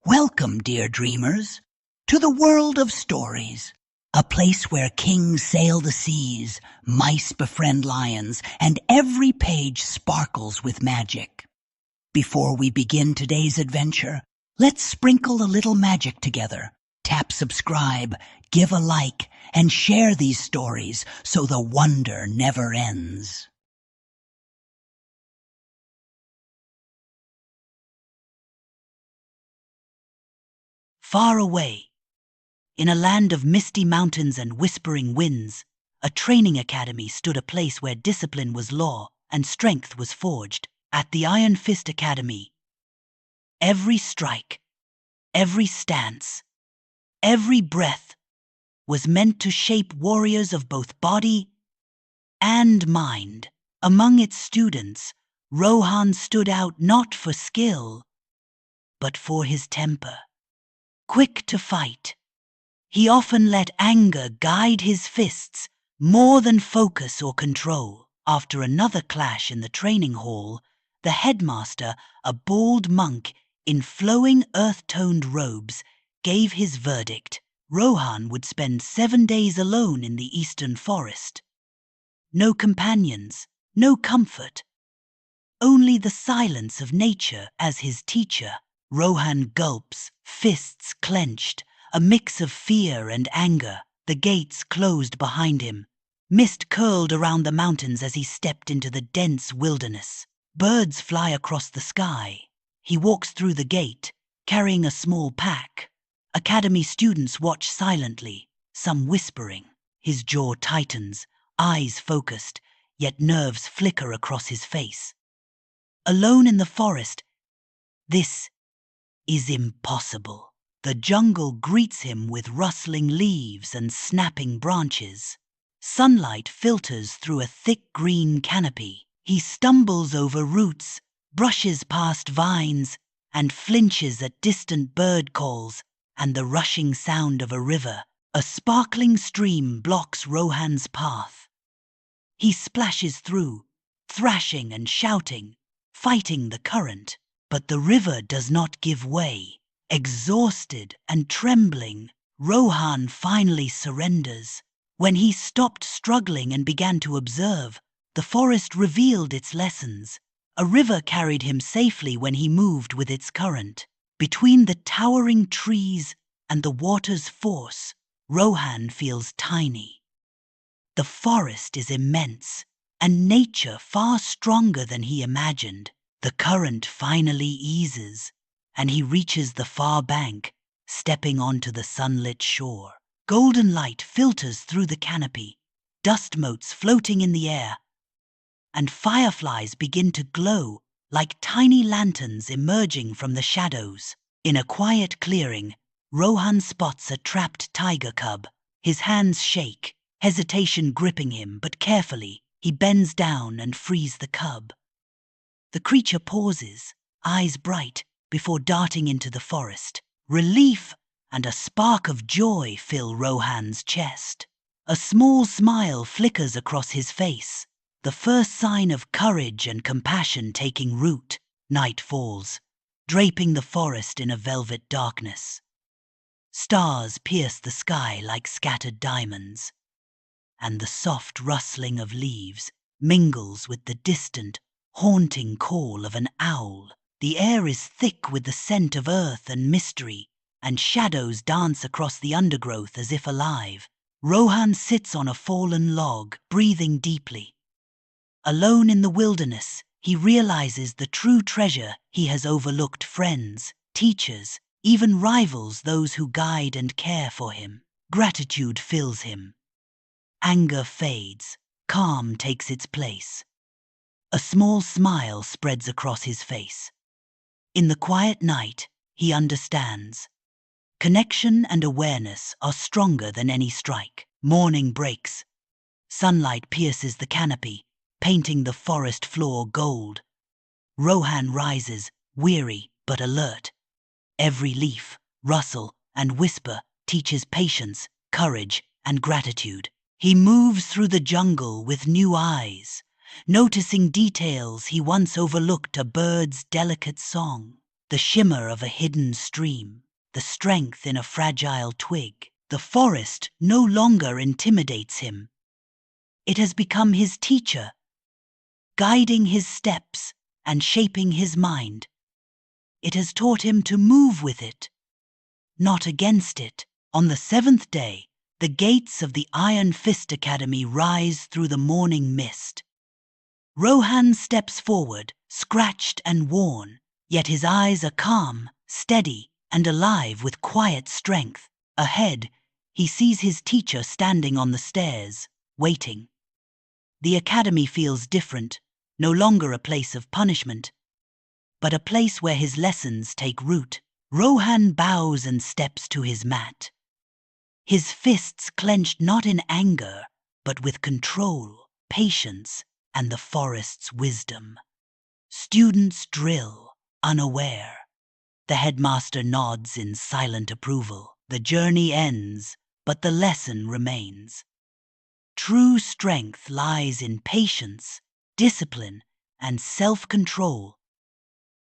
Welcome, dear dreamers, to the world of stories, a place where kings sail the seas, mice befriend lions, and every page sparkles with magic. Before we begin today's adventure, let's sprinkle a little magic together. Tap subscribe, give a like, and share these stories so the wonder never ends. Far away, in a land of misty mountains and whispering winds, a training academy stood, a place where discipline was law and strength was forged. At the Iron Fist Academy, every strike, every stance, every breath was meant to shape warriors of both body and mind. Among its students, Rohan stood out not for skill, but for his temper. Quick to fight, he often let anger guide his fists more than focus or control. After another clash in the training hall, the headmaster, a bald monk in flowing earth-toned robes, gave his verdict. Rohan would spend 7 days alone in the eastern forest. No companions, no comfort, only the silence of nature as his teacher. Rohan gulps, fists clenched, a mix of fear and anger. The gates closed behind him. Mist curled around the mountains as he stepped into the dense wilderness. Birds fly across the sky. He walks through the gate, carrying a small pack. Academy students watch silently, some whispering. His jaw tightens, eyes focused, yet nerves flicker across his face. Alone in the forest, this is impossible. The jungle greets him with rustling leaves and snapping branches. Sunlight filters through a thick green canopy. He stumbles over roots, brushes past vines, and flinches at distant bird calls and the rushing sound of a river. A sparkling stream blocks Rohan's path. He splashes through, thrashing and shouting, fighting the current. But the river does not give way. Exhausted and trembling, Rohan finally surrenders. When he stopped struggling and began to observe, the forest revealed its lessons. A river carried him safely when he moved with its current. Between the towering trees and the water's force, Rohan feels tiny. The forest is immense, and nature far stronger than he imagined. The current finally eases, and he reaches the far bank, stepping onto the sunlit shore. Golden light filters through the canopy, dust motes floating in the air, and fireflies begin to glow like tiny lanterns emerging from the shadows. In a quiet clearing, Rohan spots a trapped tiger cub. His hands shake, hesitation gripping him, but carefully, he bends down and frees the cub. The creature pauses, eyes bright, before darting into the forest. Relief and a spark of joy fill Rohan's chest. A small smile flickers across his face, the first sign of courage and compassion taking root. Night falls, draping the forest in a velvet darkness. Stars pierce the sky like scattered diamonds, and the soft rustling of leaves mingles with the distant, haunting call of an owl. The air is thick with the scent of earth and mystery, and shadows dance across the undergrowth as if alive. Rohan sits on a fallen log, breathing deeply. Alone in the wilderness, he realizes the true treasure he has overlooked: friends, teachers, even rivals, those who guide and care for him. Gratitude fills him. Anger fades, calm takes its place. A small smile spreads across his face. In the quiet night, he understands. Connection and awareness are stronger than any strike. Morning breaks. Sunlight pierces the canopy, painting the forest floor gold. Rohan rises, weary but alert. Every leaf, rustle, and whisper teaches patience, courage, and gratitude. He moves through the jungle with new eyes, noticing details he once overlooked: a bird's delicate song, the shimmer of a hidden stream, the strength in a fragile twig. The forest no longer intimidates him. It has become his teacher, guiding his steps and shaping his mind. It has taught him to move with it, not against it. On the 7th day, the gates of the Iron Fist Academy rise through the morning mist. Rohan steps forward, scratched and worn, yet his eyes are calm, steady, and alive with quiet strength. Ahead, he sees his teacher standing on the stairs, waiting. The academy feels different, no longer a place of punishment, but a place where his lessons take root. Rohan bows and steps to his mat. His fists clenched not in anger, but with control, patience, and the forest's wisdom. Students drill, unaware. The headmaster nods in silent approval. The journey ends, but the lesson remains. True strength lies in patience, discipline, and self-control,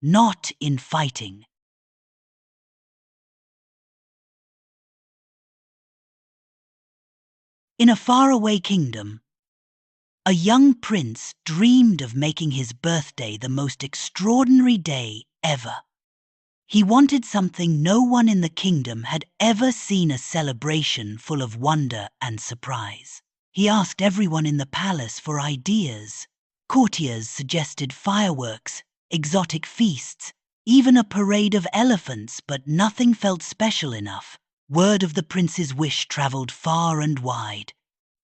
not in fighting. In a faraway kingdom, a young prince dreamed of making his birthday the most extraordinary day ever. He wanted something no one in the kingdom had ever seen, a celebration full of wonder and surprise. He asked everyone in the palace for ideas. Courtiers suggested fireworks, exotic feasts, even a parade of elephants, but nothing felt special enough. Word of the prince's wish traveled far and wide.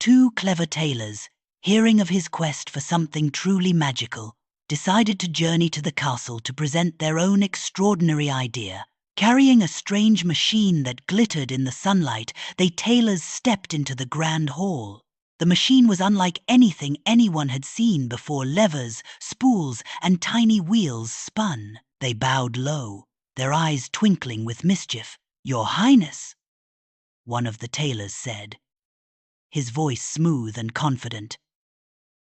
2 clever tailors, hearing of his quest for something truly magical, decided to journey to the castle to present their own extraordinary idea. Carrying a strange machine that glittered in the sunlight, they tailors stepped into the grand hall. The machine was unlike anything anyone had seen before. Levers, spools, and tiny wheels spun. They bowed low, their eyes twinkling with mischief. "Your Highness," one of the tailors said, his voice smooth and confident,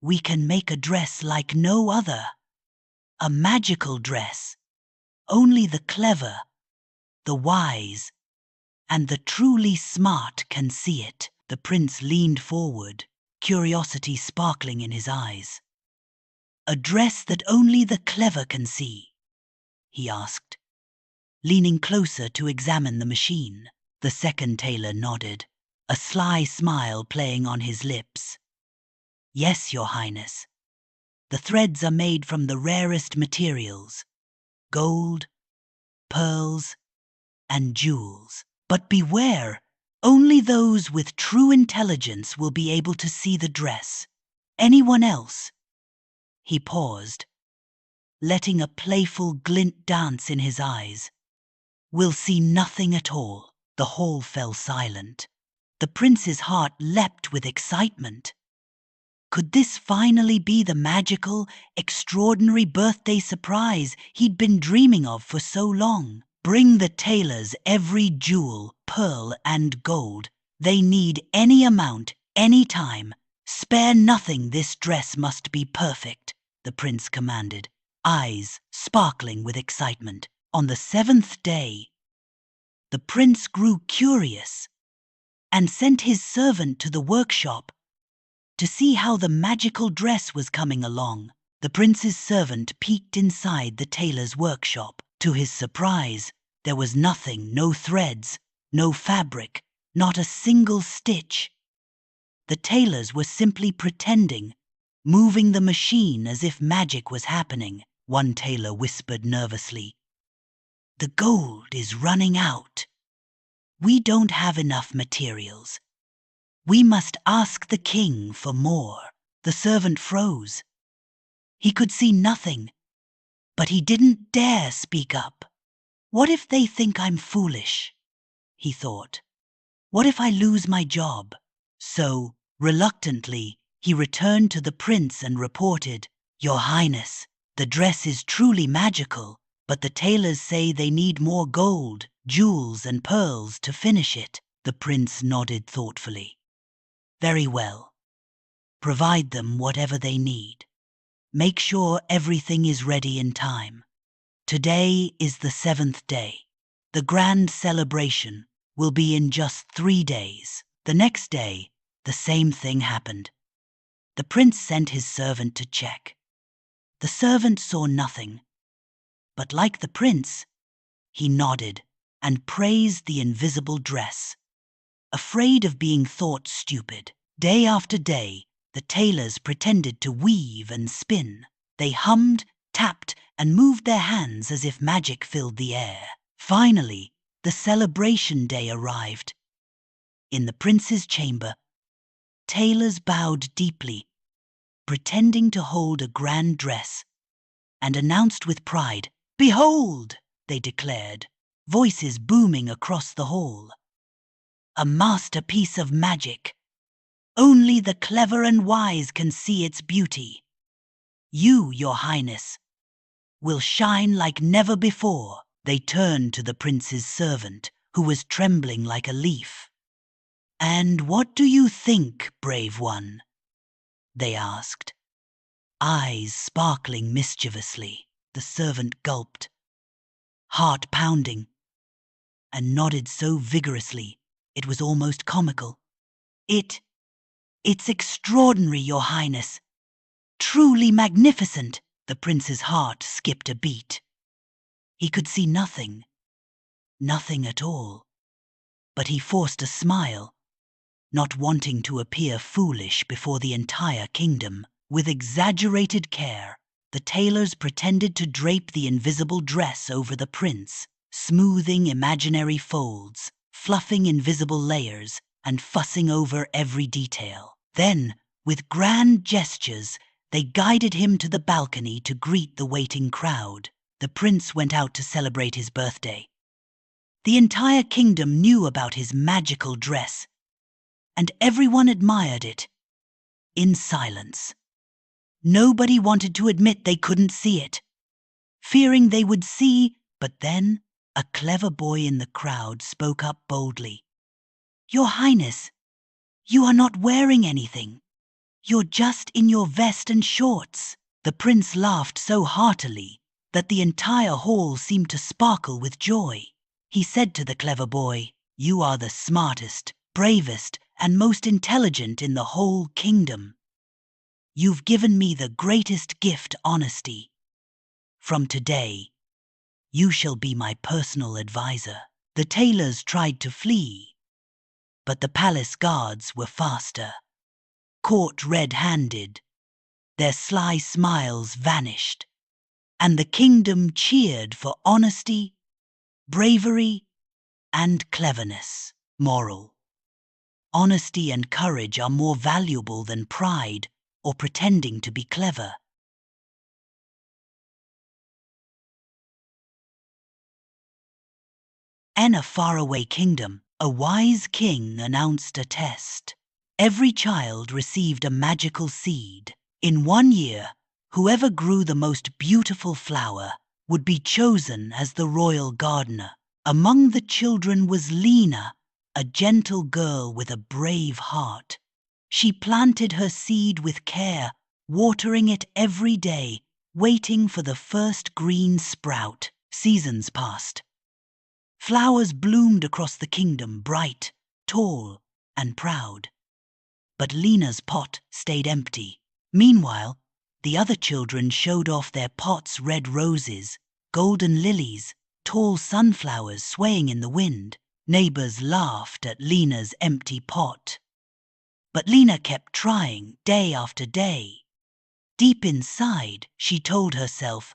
"we can make a dress like no other. A magical dress. Only the clever, the wise, and the truly smart can see it." The prince leaned forward, curiosity sparkling in his eyes. "A dress that only the clever can see?" he asked, leaning closer to examine the machine. The second tailor nodded, a sly smile playing on his lips. "Yes, Your Highness. The threads are made from the rarest materials, gold, pearls, and jewels. But beware, only those with true intelligence will be able to see the dress. Anyone else?" He paused, letting a playful glint dance in his eyes. "Will see nothing at all." The hall fell silent. The prince's heart leapt with excitement. Could this finally be the magical, extraordinary birthday surprise he'd been dreaming of for so long? "Bring the tailors every jewel, pearl, and gold. They need any amount, any time. Spare nothing, this dress must be perfect," the prince commanded, eyes sparkling with excitement. On the 7th day, the prince grew curious and sent his servant to the workshop to see how the magical dress was coming along. The prince's servant peeked inside the tailor's workshop. To his surprise, there was nothing, no threads, no fabric, not a single stitch. The tailors were simply pretending, moving the machine as if magic was happening. One tailor whispered nervously, "The gold is running out. We don't have enough materials. We must ask the king for more." The servant froze. He could see nothing, but he didn't dare speak up. "What if they think I'm foolish?" he thought. "What if I lose my job?" So, reluctantly, he returned to the prince and reported, "Your Highness, the dress is truly magical, but the tailors say they need more gold, jewels, and pearls to finish it." The prince nodded thoughtfully. "Very well. Provide them whatever they need. Make sure everything is ready in time." Today is the 7th day. The grand celebration will be in just 3 days. The next day, the same thing happened. The prince sent his servant to check. The servant saw nothing, but like the prince, he nodded and praised the invisible dress. Afraid of being thought stupid, day after day, the tailors pretended to weave and spin. They hummed, tapped, and moved their hands as if magic filled the air. Finally, the celebration day arrived. In the prince's chamber, tailors bowed deeply, pretending to hold a grand dress, and announced with pride, "Behold!" they declared, voices booming across the hall. "A masterpiece of magic. Only the clever and wise can see its beauty. You, Your Highness, will shine like never before." They turned to the prince's servant, who was trembling like a leaf. "And what do you think, brave one?" they asked. Eyes sparkling mischievously, the servant gulped, heart pounding, and nodded so vigorously it was almost comical. It's extraordinary, Your Highness. Truly magnificent." The prince's heart skipped a beat. He could see nothing at all. But he forced a smile, not wanting to appear foolish before the entire kingdom. With exaggerated care, the tailors pretended to drape the invisible dress over the prince, smoothing imaginary folds, fluffing invisible layers, and fussing over every detail. Then, with grand gestures, they guided him to the balcony to greet the waiting crowd. The prince went out to celebrate his birthday. The entire kingdom knew about his magical dress, and everyone admired it, in silence. Nobody wanted to admit they couldn't see it, fearing they would see, but then a clever boy in the crowd spoke up boldly. "Your Highness, you are not wearing anything. You're just in your vest and shorts." The prince laughed so heartily that the entire hall seemed to sparkle with joy. He said to the clever boy, "You are the smartest, bravest, and most intelligent in the whole kingdom. You've given me the greatest gift, honesty. From today, you shall be my personal advisor." The tailors tried to flee, but the palace guards were faster. Caught red-handed, their sly smiles vanished, and the kingdom cheered for honesty, bravery, and cleverness. Moral: honesty and courage are more valuable than pride or pretending to be clever. In a faraway kingdom, a wise king announced a test. Every child received a magical seed. In 1 year, whoever grew the most beautiful flower would be chosen as the royal gardener. Among the children was Lena, a gentle girl with a brave heart. She planted her seed with care, watering it every day, waiting for the first green sprout. Seasons passed. Flowers bloomed across the kingdom, bright, tall, and proud. But Lena's pot stayed empty. Meanwhile, the other children showed off their pots: red roses, golden lilies, tall sunflowers swaying in the wind. Neighbors laughed at Lena's empty pot. But Lena kept trying, day after day. Deep inside, she told herself,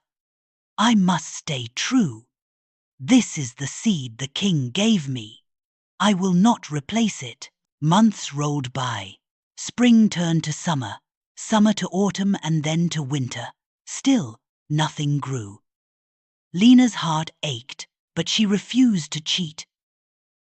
"I must stay true. This is the seed the king gave me. I will not replace it." Months rolled by. Spring turned to summer, summer to autumn, and then to winter. Still, nothing grew. Lena's heart ached, but she refused to cheat.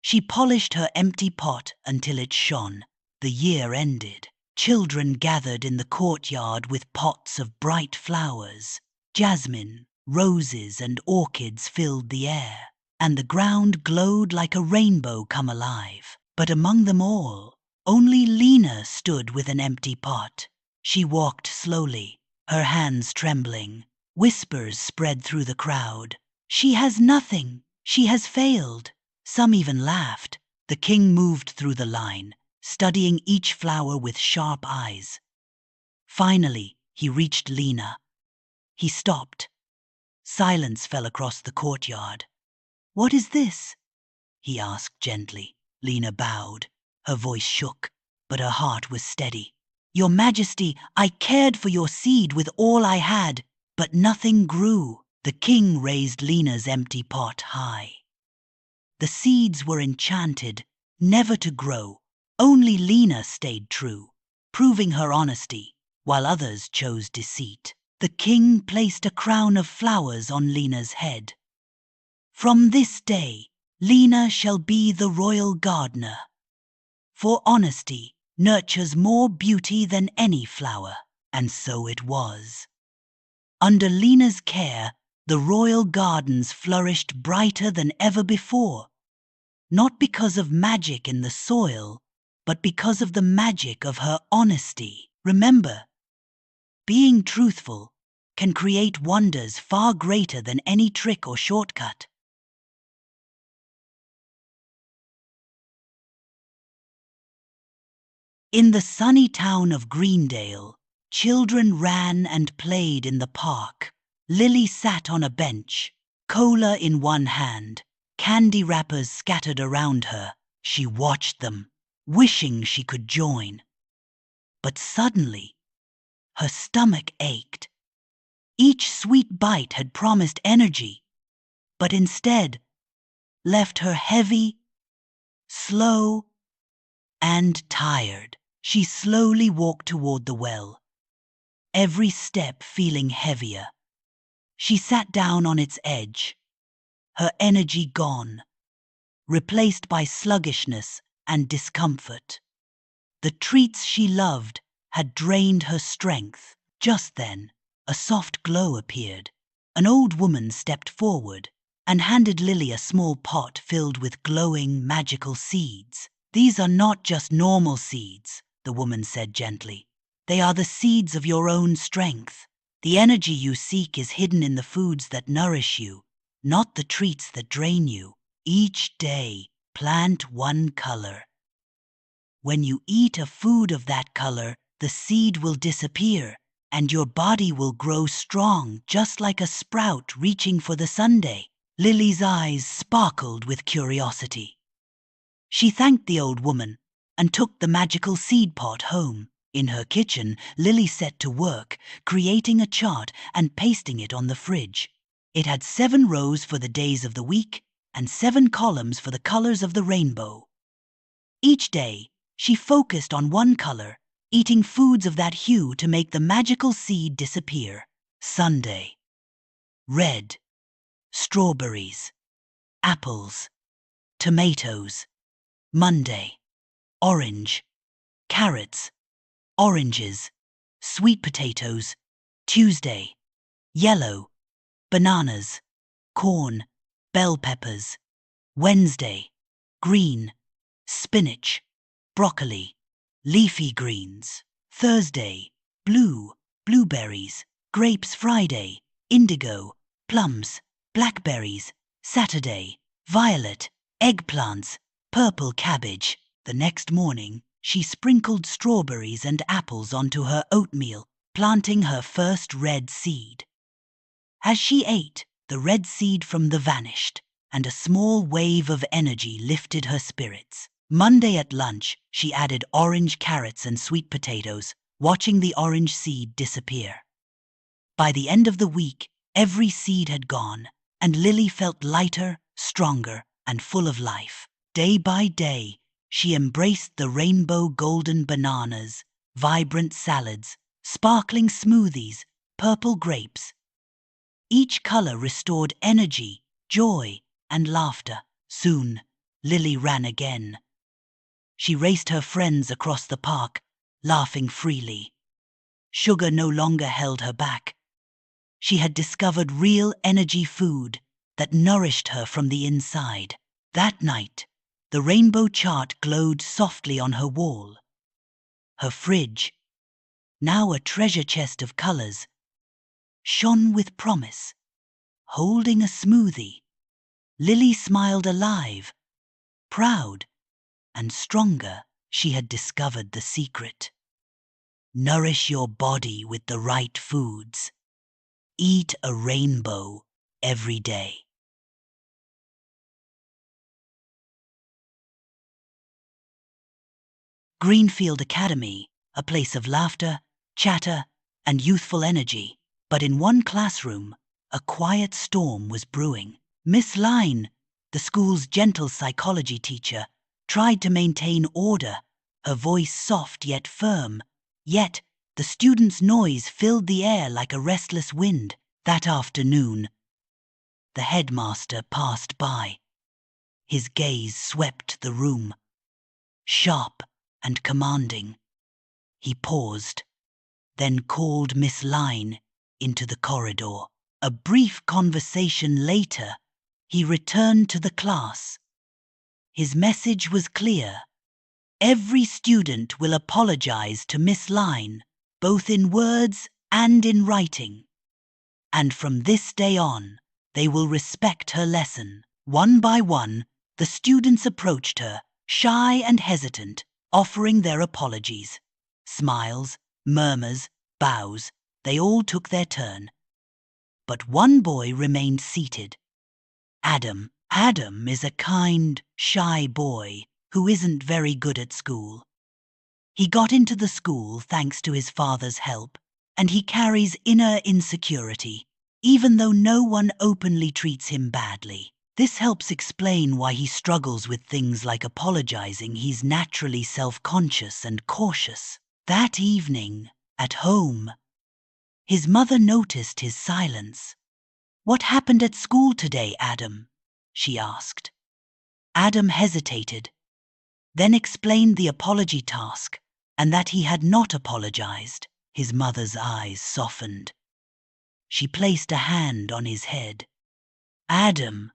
She polished her empty pot until it shone. The year ended. Children gathered in the courtyard with pots of bright flowers. Jasmine, roses, and orchids filled the air, and the ground glowed like a rainbow come alive. But among them all, only Lena stood with an empty pot. She walked slowly, her hands trembling, Whispers spread through the crowd. She has nothing. She has failed. Some even laughed. The king moved through the line, studying each flower with sharp eyes. Finally, he reached Lena. He stopped. Silence fell across the courtyard. "What is this?" he asked gently. Lena bowed. Her voice shook, but her heart was steady. "Your Majesty, I cared for your seed with all I had, but nothing grew." The king raised Lena's empty pot high. The seeds were enchanted, never to grow. Only Lena stayed true, proving her honesty, while others chose deceit. The king placed a crown of flowers on Lena's head. "From this day, Lena shall be the royal gardener. For honesty nurtures more beauty than any flower." And so it was. Under Lena's care, the royal gardens flourished brighter than ever before. Not because of magic in the soil, but because of the magic of her honesty. Remember, being truthful can create wonders far greater than any trick or shortcut. In the sunny town of Greendale, children ran and played in the park. Lily sat on a bench, cola in one hand, candy wrappers scattered around her. She watched them, wishing she could join. But suddenly, her stomach ached. Each sweet bite had promised energy, but instead left her heavy, slow, and tired. She slowly walked toward the well, every step feeling heavier. She sat down on its edge, her energy gone, replaced by sluggishness and discomfort. The treats she loved had drained her strength. Just then, a soft glow appeared. An old woman stepped forward and handed Lily a small pot filled with glowing magical seeds. "These are not just normal seeds," the woman said gently. "They are the seeds of your own strength. The energy you seek is hidden in the foods that nourish you, not the treats that drain you. Each day, plant one color. When you eat a food of that color, the seed will disappear, and your body will grow strong, just like a sprout reaching for the sundae." Lily's eyes sparkled with curiosity. She thanked the old woman and took the magical seed pot home. In her kitchen, Lily set to work, creating a chart and pasting it on the fridge. It had 7 rows for the days of the week and 7 columns for the colors of the rainbow. Each day, she focused on one color, eating foods of that hue to make the magical seed disappear. Sunday. Red. Strawberries. Apples. Tomatoes. Monday. Orange. Carrots. Oranges. Sweet potatoes. Tuesday. Yellow. Bananas. Corn. Bell peppers. Wednesday. Green. Spinach. Broccoli. Leafy greens. Thursday. Blue. Blueberries. Grapes. Friday. Indigo. Plums. Blackberries. Saturday. Violet. Eggplants. Purple cabbage. The next morning, she sprinkled strawberries and apples onto her oatmeal, planting her first red seed. As she ate, the red seed from the vanished, and a small wave of energy lifted her spirits. Monday at lunch, she added orange carrots and sweet potatoes, watching the orange seed disappear. By the end of the week, every seed had gone, and Lily felt lighter, stronger, and full of life. Day by day, she embraced the rainbow golden bananas, vibrant salads, sparkling smoothies, purple grapes. Each color restored energy, joy, and laughter. Soon, Lily ran again. She raced her friends across the park, laughing freely. Sugar no longer held her back. She had discovered real energy food that nourished her from the inside. That night, the rainbow chart glowed softly on her wall. Her fridge, now a treasure chest of colors, shone with promise. Holding a smoothie, Lily smiled alive, proud, and stronger. She had discovered the secret. Nourish your body with the right foods. Eat a rainbow every day. Greenfield Academy, a place of laughter, chatter, and youthful energy. But in one classroom, a quiet storm was brewing. Miss Line, the school's gentle psychology teacher, tried to maintain order, her voice soft yet firm. Yet, the students' noise filled the air like a restless wind. That afternoon, the headmaster passed by. His gaze swept the room, sharp and commanding. He paused, then called Miss Line into the corridor. A brief conversation later, he returned to the class. His message was clear. Every student will apologize to Miss Line, both in words and in writing. And from this day on, they will respect her lesson. One by one, the students approached her, shy and hesitant, offering their apologies. Smiles, murmurs, bows, they all took their turn. But one boy remained seated. Adam. Adam is a kind, shy boy who isn't very good at school. He got into the school thanks to his father's help, and he carries inner insecurity, even though no one openly treats him badly. This helps explain why he struggles with things like apologizing. He's naturally self-conscious and cautious. That evening, at home, his mother noticed his silence. "What happened at school today, Adam?" she asked. Adam hesitated, then explained the apology task and that he had not apologized. His mother's eyes softened. She placed a hand on his head. "Adam,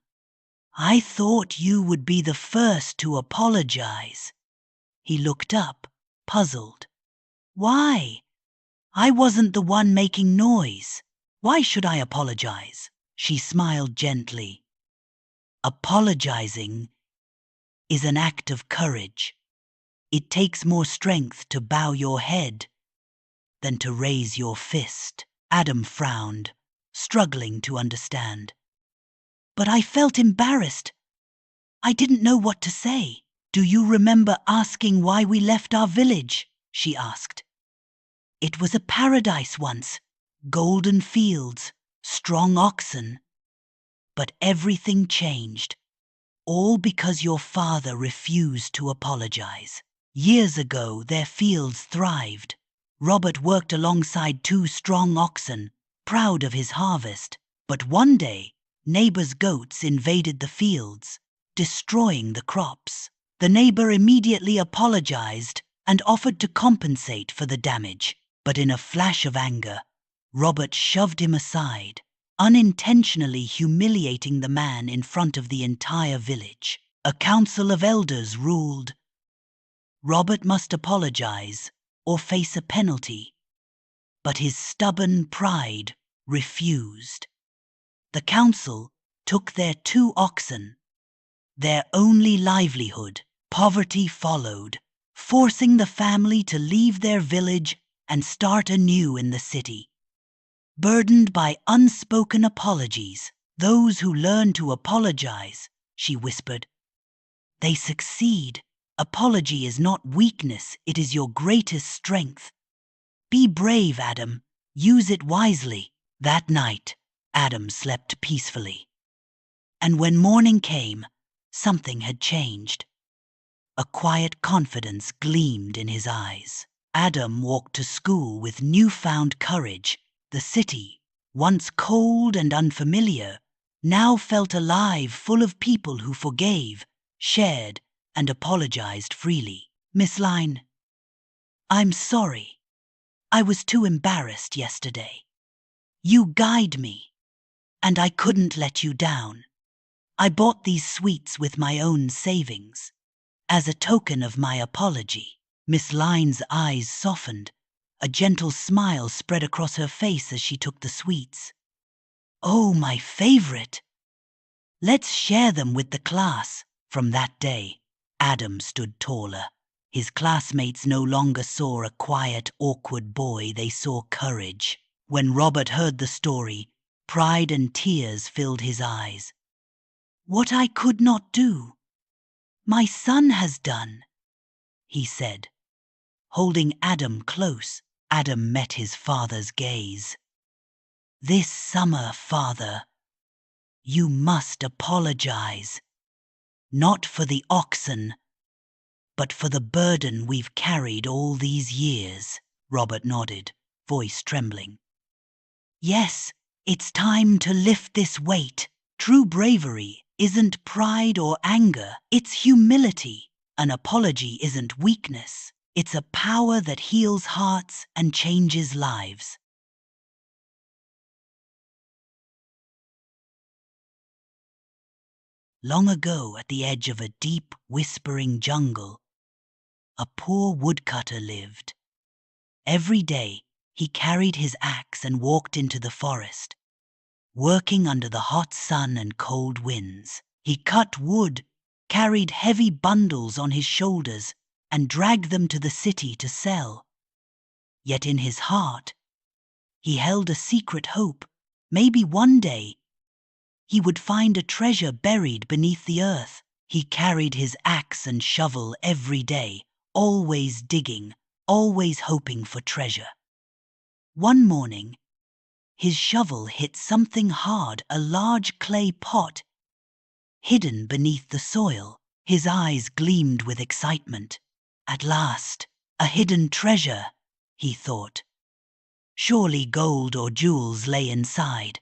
I thought you would be the first to apologize." He looked up, puzzled. "Why? I wasn't the one making noise. Why should I apologize?" She smiled gently. Apologizing is an act of courage. It takes more strength to bow your head than to raise your fist. Adam frowned, struggling to understand. "But I felt embarrassed. I didn't know what to say." "Do you remember asking why we left our village?" she asked. "It was a paradise once, golden fields, strong oxen. But everything changed, all because your father refused to apologize. Years ago, their fields thrived. Robert worked alongside 2 strong oxen, proud of his harvest. But one day, neighbors' goats invaded the fields, destroying the crops. The neighbor immediately apologized and offered to compensate for the damage. But in a flash of anger, Robert shoved him aside, unintentionally humiliating the man in front of the entire village. A council of elders ruled Robert must apologize or face a penalty, but his stubborn pride refused. The council took their 2 oxen, their only livelihood. Poverty followed, forcing the family to leave their village and start anew in the city. Burdened by unspoken apologies, "Those who learn to apologize," she whispered, "they succeed. Apology is not weakness, it is your greatest strength. Be brave, Adam. Use it wisely." That night, Adam slept peacefully. And when morning came, something had changed. A quiet confidence gleamed in his eyes. Adam walked to school with newfound courage. The city, once cold and unfamiliar, now felt alive, full of people who forgave, shared, and apologized freely. "Miss Line, I'm sorry. I was too embarrassed yesterday. You guide me, and I couldn't let you down. I bought these sweets with my own savings, as a token of my apology." Miss Line's eyes softened, A gentle smile spread across her face as she took the sweets. "Oh, my favorite! Let's share them with the class." From that day, Adam stood taller. His classmates no longer saw a quiet, awkward boy, they saw courage. When Robert heard the story, pride and tears filled his eyes. "What I could not do, my son has done," he said. Holding Adam close, Adam met his father's gaze. "This summer, father, you must apologize. Not for the oxen, but for the burden we've carried all these years." Robert nodded, voice trembling. "Yes, it's time to lift this weight. True bravery isn't pride or anger, it's humility. An apology isn't weakness, it's a power that heals hearts and changes lives." Long ago, at the edge of a deep, whispering jungle, a poor woodcutter lived. Every day, he carried his axe and walked into the forest, working under the hot sun and cold winds. He cut wood, carried heavy bundles on his shoulders, and dragged them to the city to sell. Yet in his heart, he held a secret hope. Maybe one day, he would find a treasure buried beneath the earth. He carried his axe and shovel every day, always digging, always hoping for treasure. One morning, his shovel hit something hard, a large clay pot, hidden beneath the soil. His eyes gleamed with excitement. At last, a hidden treasure, he thought. Surely gold or jewels lay inside.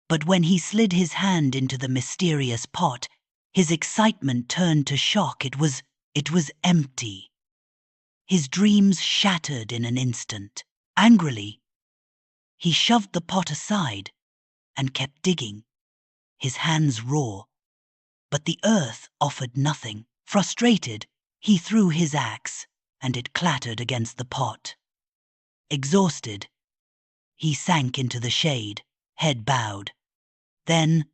But when he slid his hand into the mysterious pot, his excitement turned to shock. It was empty. His dreams shattered in an instant. Angrily, he shoved the pot aside and kept digging, his hands raw. But the earth offered nothing. Frustrated, he threw his axe, and it clattered against the pot. Exhausted, he sank into the shade, head bowed. Then,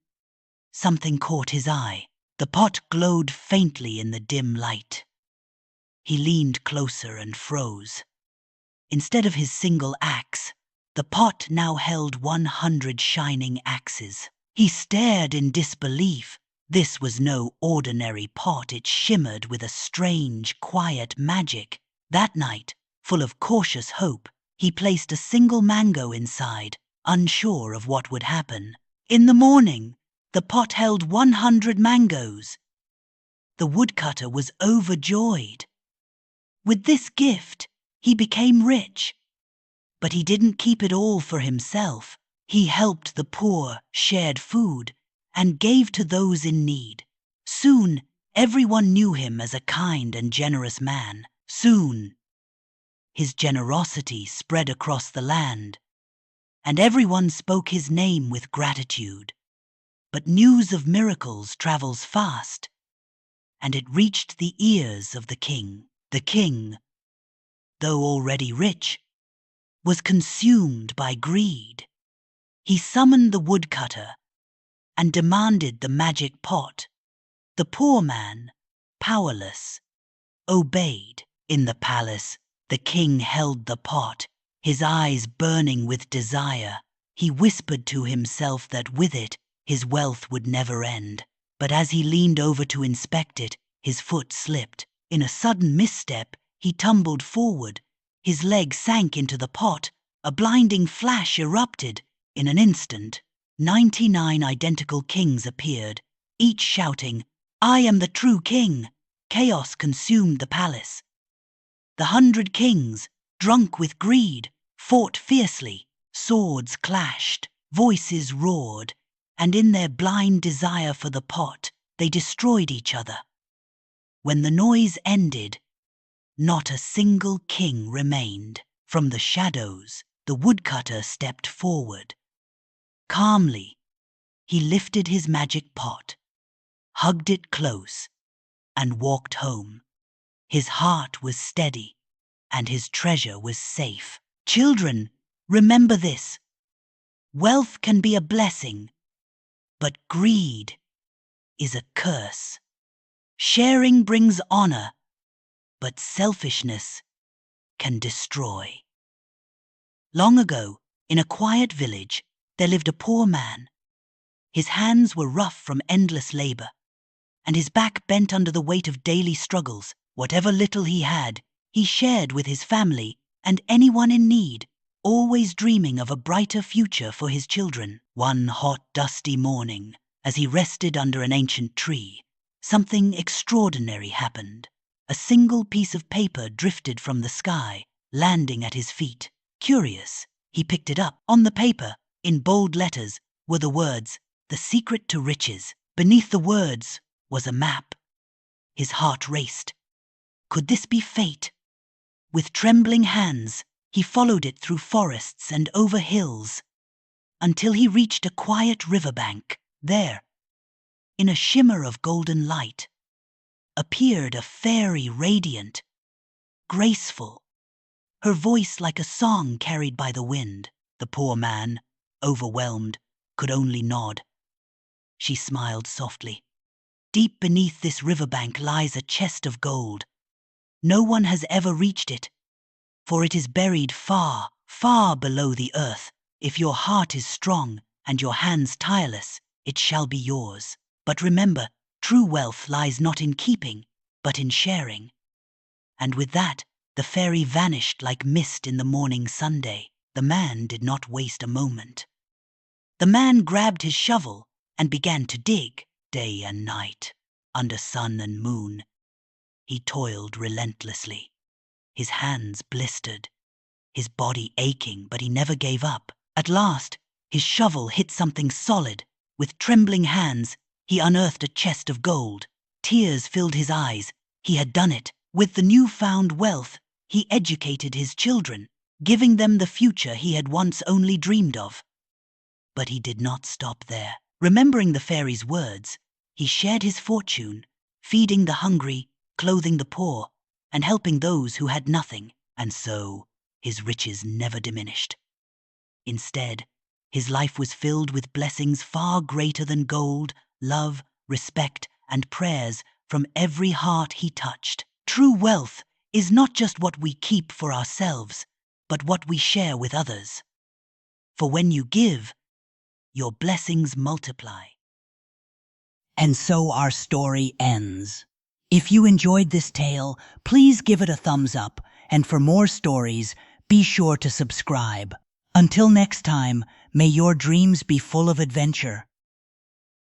something caught his eye. The pot glowed faintly in the dim light. He leaned closer and froze. Instead of his single axe, the pot now held 100 shining axes. He stared in disbelief. This was no ordinary pot. It shimmered with a strange, quiet magic. That night, full of cautious hope, he placed a single mango inside, unsure of what would happen. In the morning, the pot held 100 mangoes. The woodcutter was overjoyed. With this gift, he became rich. But he didn't keep it all for himself. He helped the poor, shared food, and gave to those in need. Soon, everyone knew him as a kind and generous man. Soon, his generosity spread across the land, and everyone spoke his name with gratitude. But news of miracles travels fast, and it reached the ears of the king. The king, though already rich, was consumed by greed. He summoned the woodcutter and demanded the magic pot. The poor man, powerless, obeyed. In the palace, the king held the pot, his eyes burning with desire. He whispered to himself that with it, his wealth would never end. But as he leaned over to inspect it, his foot slipped. In a sudden misstep, he tumbled forward. His leg sank into the pot. A blinding flash erupted. In an instant, 99 identical kings appeared, each shouting, "I am the true king!" Chaos consumed the palace. The 100 kings, drunk with greed, fought fiercely. Swords clashed, voices roared, and in their blind desire for the pot, they destroyed each other. When the noise ended, not a single king remained. From the shadows, the woodcutter stepped forward. Calmly, he lifted his magic pot, hugged it close, and walked home. His heart was steady, and his treasure was safe. Children, remember this. Wealth can be a blessing, but greed is a curse. Sharing brings honor, but selfishness can destroy. Long ago, in a quiet village, there lived a poor man. His hands were rough from endless labor, and his back bent under the weight of daily struggles. Whatever little he had, he shared with his family and anyone in need, always dreaming of a brighter future for his children. One hot, dusty morning, as he rested under an ancient tree, something extraordinary happened. A single piece of paper drifted from the sky, landing at his feet. Curious, he picked it up. On the paper, in bold letters, were the words, "The secret to riches." Beneath the words was a map. His heart raced. Could this be fate? With trembling hands, he followed it through forests and over hills, until he reached a quiet riverbank. There, in a shimmer of golden light, appeared a fairy radiant, graceful, her voice like a song carried by the wind. The poor man, overwhelmed, could only nod. She smiled softly. Deep beneath this riverbank lies a chest of gold. No one has ever reached it, for it is buried far, far below the earth. If your heart is strong and your hands tireless, it shall be yours. But remember, true wealth lies not in keeping, but in sharing. And with that, the fairy vanished like mist in the morning sunday. The man did not waste a moment. The man grabbed his shovel and began to dig. Day and night, under sun and moon, he toiled relentlessly. His hands blistered, his body aching, but he never gave up. At last, his shovel hit something solid. With trembling hands, he unearthed a chest of gold. Tears filled his eyes. He had done it. With the newfound wealth, he educated his children, giving them the future he had once only dreamed of. But he did not stop there. Remembering the fairy's words, he shared his fortune, feeding the hungry, clothing the poor, and helping those who had nothing. And so, his riches never diminished. Instead, his life was filled with blessings far greater than gold, love, respect, and prayers from every heart he touched. True wealth is not just what we keep for ourselves, but what we share with others. For when you give, your blessings multiply. And so our story ends. If you enjoyed this tale, please give it a thumbs up, and for more stories, be sure to subscribe. Until next time, may your dreams be full of adventure.